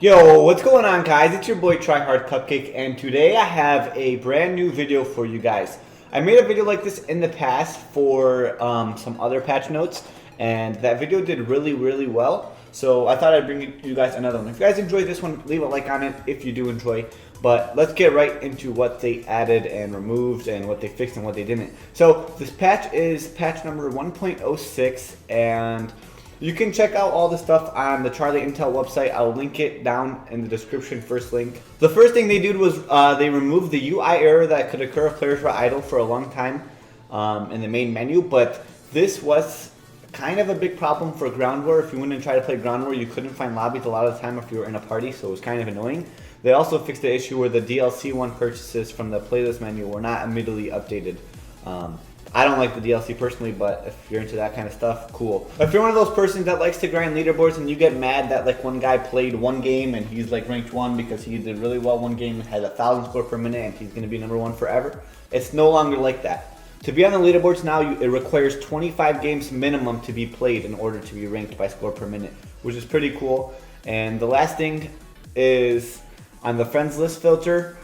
Yo, what's going on, guys? It's your boy Tryhard Cupcake, and today I have a brand new video for you guys. I made a video like this in the past for some other patch notes, and that video did really well. So I thought I'd bring you guys another one. If you guys enjoyed this one, leave a like on it if you do enjoy. But let's get right into what they added and removed and what they fixed and what they didn't. So this patch is patch number 1.06, and you can check out all the stuff on the Charlie Intel website. I'll link it down in the description, first link. The first thing they did was they removed the UI error that could occur if players were idle for a long time in the main menu, but this was kind of a big problem for Ground War. If you went and tried to play Ground War, you couldn't find lobbies a lot of the time if you were in a party, so it was kind of annoying. They also fixed the issue where the DLC 1 purchases from the playlist menu were not immediately updated. I don't like the DLC personally, but if you're into that kind of stuff, cool. If you're one of those persons that likes to grind leaderboards and you get mad that like one guy played one game and he's like ranked 1 because he did really well one game and had 1,000 score per minute and he's going to be number 1 forever, it's no longer like that. To be on the leaderboards now, it requires 25 games minimum to be played in order to be ranked by score per minute, which is pretty cool. And the last thing is on the friends list filter.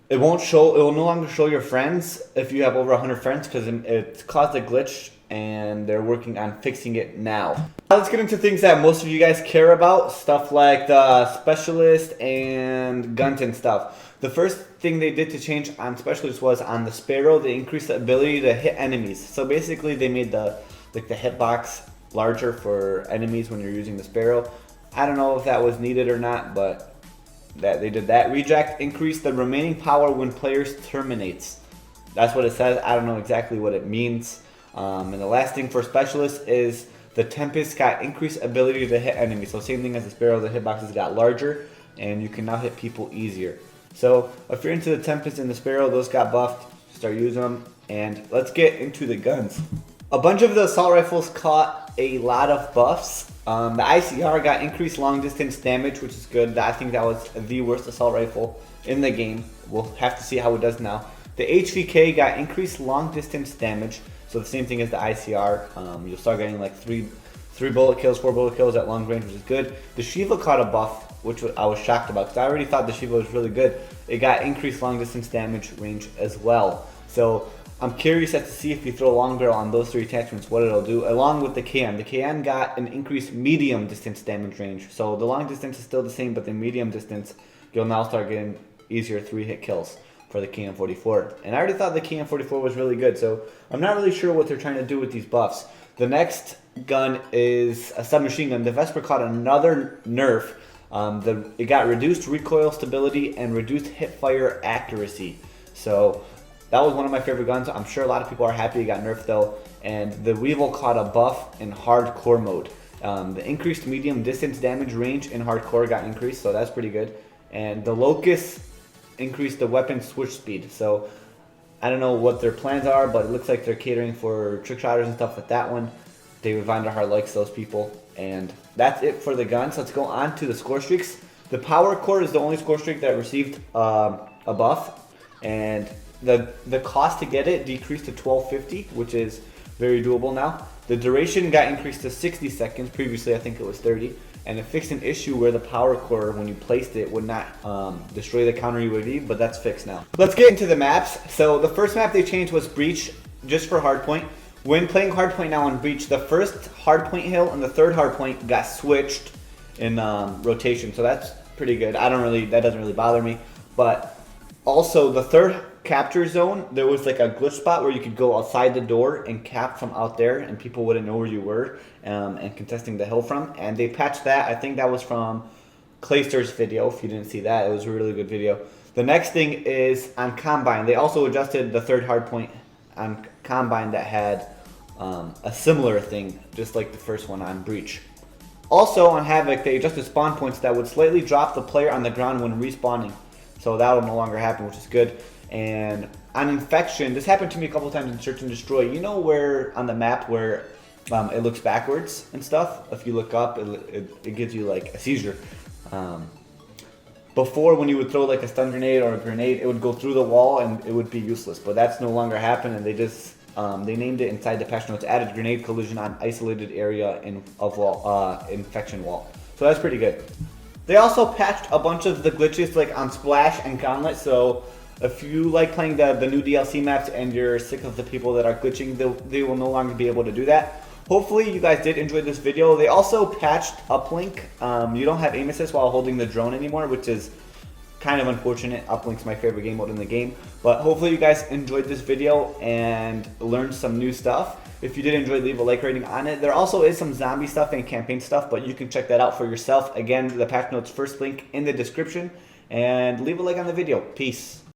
It will no longer show your friends if you have over 100 friends because it's caused a glitch and they're working on fixing it now. Now let's get into things that most of you guys care about, stuff like the specialist and guns and stuff. The first thing they did to change on specialist was on the Sparrow, they increased the ability to hit enemies. So basically they made the hitbox larger for enemies when you're using the Sparrow. I don't know if that was needed or not, but that they did that. Reject increased the remaining power when players terminates. That's what it says. I don't know exactly what it means. And the last thing for specialist is the Tempest got increased ability to hit enemies. So same thing as the Sparrow, the hitboxes got larger and you can now hit people easier. So if you're into the Tempest and the Sparrow, those got buffed. Start using them. And let's get into the guns. A bunch of the assault rifles caught a lot of buffs. The ICR got increased long distance damage, which is good. I think that was the worst assault rifle in the game. We'll have to see how it does now. The HVK got increased long distance damage, so the same thing as the ICR. You'll start getting like 3 bullet kills, 4 bullet kills at long range, which is good. The Shiva caught a buff, which I was shocked about because I already thought the Shiva was really good. It got increased long distance damage range as well. So I'm curious as to see if you throw long barrel on those 3 attachments, what it'll do, along with the KN. The KN got an increased medium distance damage range. So the long distance is still the same, but the medium distance, you'll now start getting easier 3-hit kills for the KN-44. And I already thought the KN-44 was really good, so I'm not really sure what they're trying to do with these buffs. The next gun is a submachine gun. The Vesper caught another nerf. It got reduced recoil stability and reduced hip fire accuracy. So that was one of my favorite guns. I'm sure a lot of people are happy it got nerfed though. And the Weevil caught a buff in hardcore mode. The increased medium distance damage range in hardcore got increased, so that's pretty good. And the Locust increased the weapon switch speed. So I don't know what their plans are, but it looks like they're catering for trick shotters and stuff with that one. David Vanderhart likes those people. And that's it for the guns. Let's go on to the score streaks. The Power Core is the only score streak that received a buff. And the cost to get it decreased to 1250, which is very doable now. The duration got increased to 60 seconds. Previously, I think it was 30. And it fixed an issue where the Power Core, when you placed it, would not destroy the counter UAV, but that's fixed now. Let's get into the maps. So the first map they changed was Breach, just for Hardpoint. When playing Hardpoint now on Breach, the first Hardpoint hill and the third Hardpoint got switched in rotation, so that's pretty good. That doesn't really bother me. But also the third capture zone, there was like a glitch spot where you could go outside the door and cap from out there and people wouldn't know where you were and contesting the hill from. And they patched that. I think that was from Clayster's video. If you didn't see that, it was a really good video. The next thing is on Combine. They also adjusted the third hardpoint on Combine that had a similar thing, just like the first one on Breach. Also on Havoc, they adjusted spawn points that would slightly drop the player on the ground when respawning. So that will no longer happen, which is good. And on Infection, this happened to me a couple times in Search and Destroy. You know where on the map where it looks backwards and stuff? If you look up, it gives you like a seizure. Before, when you would throw like a stun grenade or a grenade, it would go through the wall and it would be useless. But that's no longer happening, and they just they named it inside the patch notes. Added grenade collision on isolated area of wall infection wall. So that's pretty good. They also patched a bunch of the glitches like on Splash and Gauntlet, so if you like playing the new DLC maps and you're sick of the people that are glitching, they will no longer be able to do that. Hopefully you guys did enjoy this video. They also patched uplink. You don't have aim assist while holding the drone anymore, which is kind of unfortunate. Uplink's my favorite game mode in the game. But hopefully you guys enjoyed this video and learned some new stuff. If you did enjoy, leave a like rating on it. There also is some zombie stuff and campaign stuff, but you can check that out for yourself. Again, the patch notes first link in the description. And leave a like on the video. Peace.